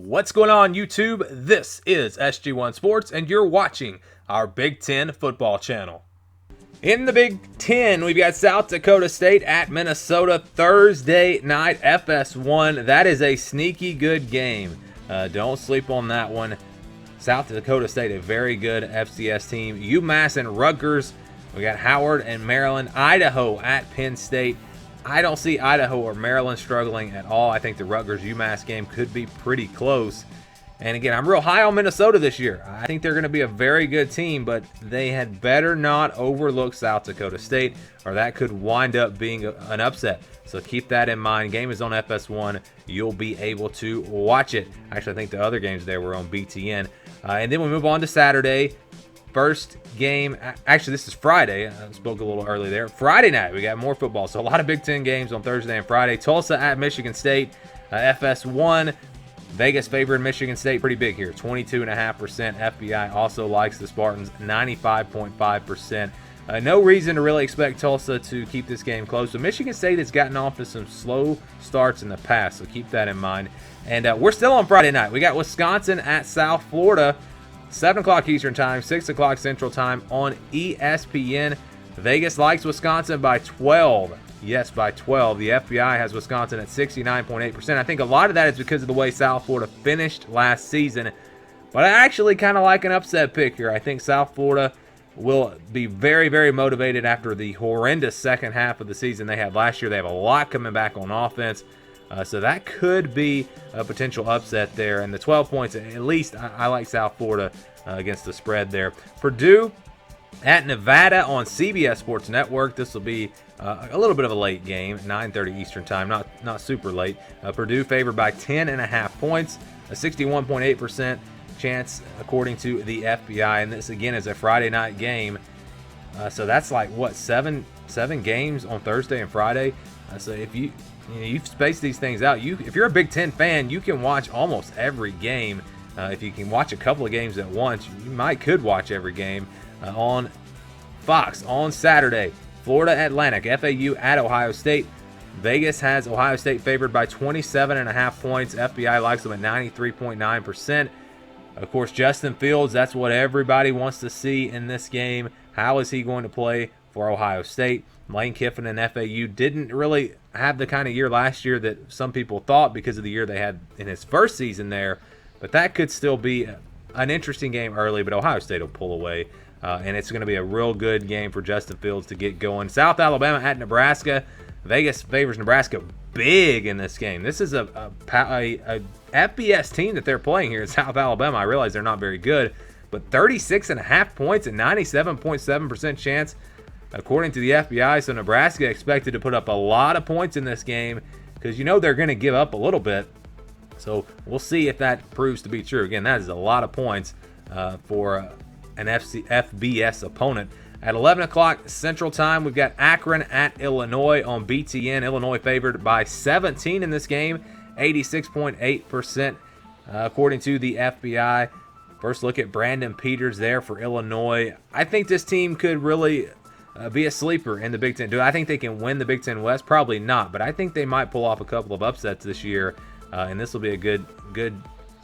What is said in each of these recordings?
What's going on, YouTube? This is SG1 Sports, and you're watching our Big Ten football channel. In the Big Ten, we've got South Dakota State at Minnesota Thursday night, FS1. That is a sneaky good game. Don't sleep on that one. South Dakota State, a very good FCS team. UMass and Rutgers. We got Howard and Maryland. Idaho at Penn State. I don't see Idaho or Maryland struggling at all. I think the Rutgers-UMass game could be pretty close. And again, I'm real high on Minnesota this year. I think they're going to be a very good team, but they had better not overlook South Dakota State, or that could wind up being an upset. So keep that in mind. Game is on FS1. You'll be able to watch it. Actually, I think the other games there were on BTN. And then we move on to Saturday. First game, actually this is Friday. I spoke a little early there. Friday night, we got more football. So a lot of Big Ten games on Thursday and Friday. Tulsa at Michigan State, FS1. Vegas favored Michigan State pretty big here, 22.5%. FBI also likes the Spartans, 95.5%. No reason to really expect Tulsa to keep this game close. So Michigan State has gotten off to some slow starts in the past, so keep that in mind. And we're still on Friday night. We got Wisconsin at South Florida. 7 o'clock Eastern Time, 6 o'clock Central Time on ESPN. Vegas likes Wisconsin by 12. Yes, by 12. The FBI has Wisconsin at 69.8%. I think a lot of that is because of the way South Florida finished last season. But I actually kind of like an upset pick here. I think South Florida will be very, very motivated after the horrendous second half of the season they had last year. They have a lot coming back on offense. So that could be a potential upset there. And the 12 points, at least I like South Florida against the spread there. Purdue at Nevada on CBS Sports Network. This will be a little bit of a late game, 9:30 Eastern Time, not super late. Purdue favored by 10.5 points, a 61.8% chance according to the FBI. And this, again, is a Friday night game. So that's like, what, seven games on Thursday and Friday? So if you space these things out. If you're a Big Ten fan, you can watch almost every game. If you can watch a couple of games at once, you could watch every game on Fox on Saturday. Florida Atlantic, FAU at Ohio State. Vegas has Ohio State favored by 27.5 points. FBI likes them at 93.9%. Of course, Justin Fields, that's what everybody wants to see in this game. How is he going to play for Ohio State? Lane Kiffin and FAU didn't really have the kind of year last year that some people thought because of the year they had in his first season there. But that could still be an interesting game early, but Ohio State will pull away. And it's going to be a real good game for Justin Fields to get going. South Alabama at Nebraska. Vegas favors Nebraska big in this game. This is a FBS team that they're playing here in South Alabama. I realize they're not very good, but 36.5 points and 97.7% chance according to the FBI. So Nebraska expected to put up a lot of points in this game because they're going to give up a little bit. So we'll see if that proves to be true. Again, that is a lot of points for an FBS opponent. At 11 o'clock Central Time, we've got Akron at Illinois on BTN. Illinois favored by 17 in this game, 86.8% according to the FBI. First look at Brandon Peters there for Illinois. I think this team could really be a sleeper in the Big Ten. Do I think they can win the Big Ten West? Probably not, but I think they might pull off a couple of upsets this year, and this will be a good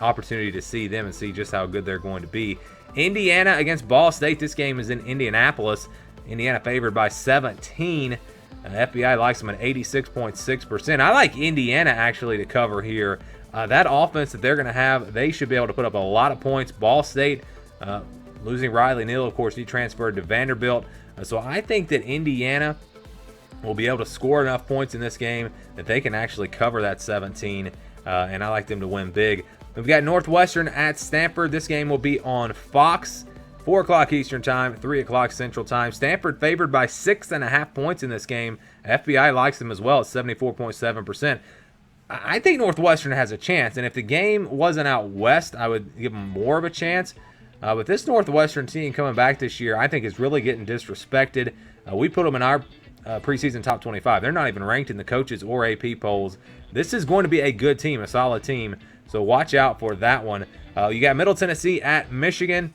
opportunity to see them and see just how good they're going to be. Indiana against Ball State. This game is in Indianapolis. Indiana favored by 17. FBI likes them at 86.6%. I like Indiana actually to cover here. That offense that they're going to have, they should be able to put up a lot of points. Ball State losing Riley Neal, of course, he transferred to Vanderbilt. So I think that Indiana will be able to score enough points in this game that they can actually cover that 17, and I like them to win big. We've got Northwestern at Stanford. This game will be on Fox, 4 o'clock Eastern Time, 3 o'clock Central Time. Stanford favored by 6.5 points in this game. FBI likes them as well at 74.7%. I think Northwestern has a chance, and if the game wasn't out west, I would give them more of a chance. But this Northwestern team coming back this year, I think is really getting disrespected. We put them in our preseason top 25. They're not even ranked in the coaches or AP polls. This is going to be a good team, a solid team. So watch out for that one. You got Middle Tennessee at Michigan,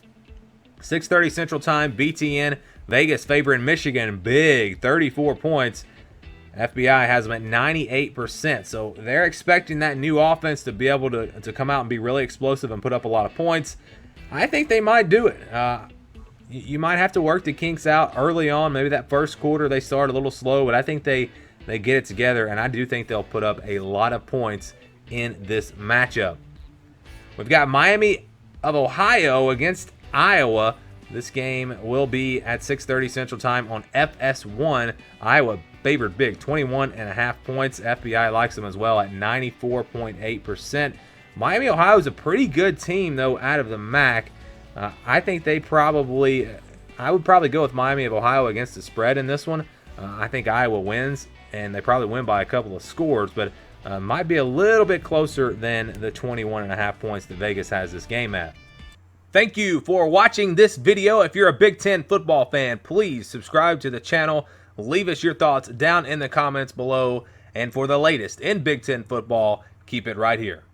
6:30 Central Time, BTN. Vegas favoring Michigan big, 34 points. FBI has them at 98%. So they're expecting that new offense to be able to come out and be really explosive and put up a lot of points. I think they might do it. You might have to work the kinks out early on. Maybe that first quarter they start a little slow, but I think they get it together, and I do think they'll put up a lot of points in this matchup. We've got Miami of Ohio against Iowa. This game will be at 6:30 Central Time on FS1. Iowa favored big, 21.5 points. FBI likes them as well at 94.8%. Miami, Ohio is a pretty good team, though, out of the MAC. I think I would probably go with Miami of Ohio against the spread in this one. I think Iowa wins, and they probably win by a couple of scores, but might be a little bit closer than the 21.5 points that Vegas has this game at. Thank you for watching this video. If you're a Big Ten football fan, please subscribe to the channel. Leave us your thoughts down in the comments below. And for the latest in Big Ten football, keep it right here.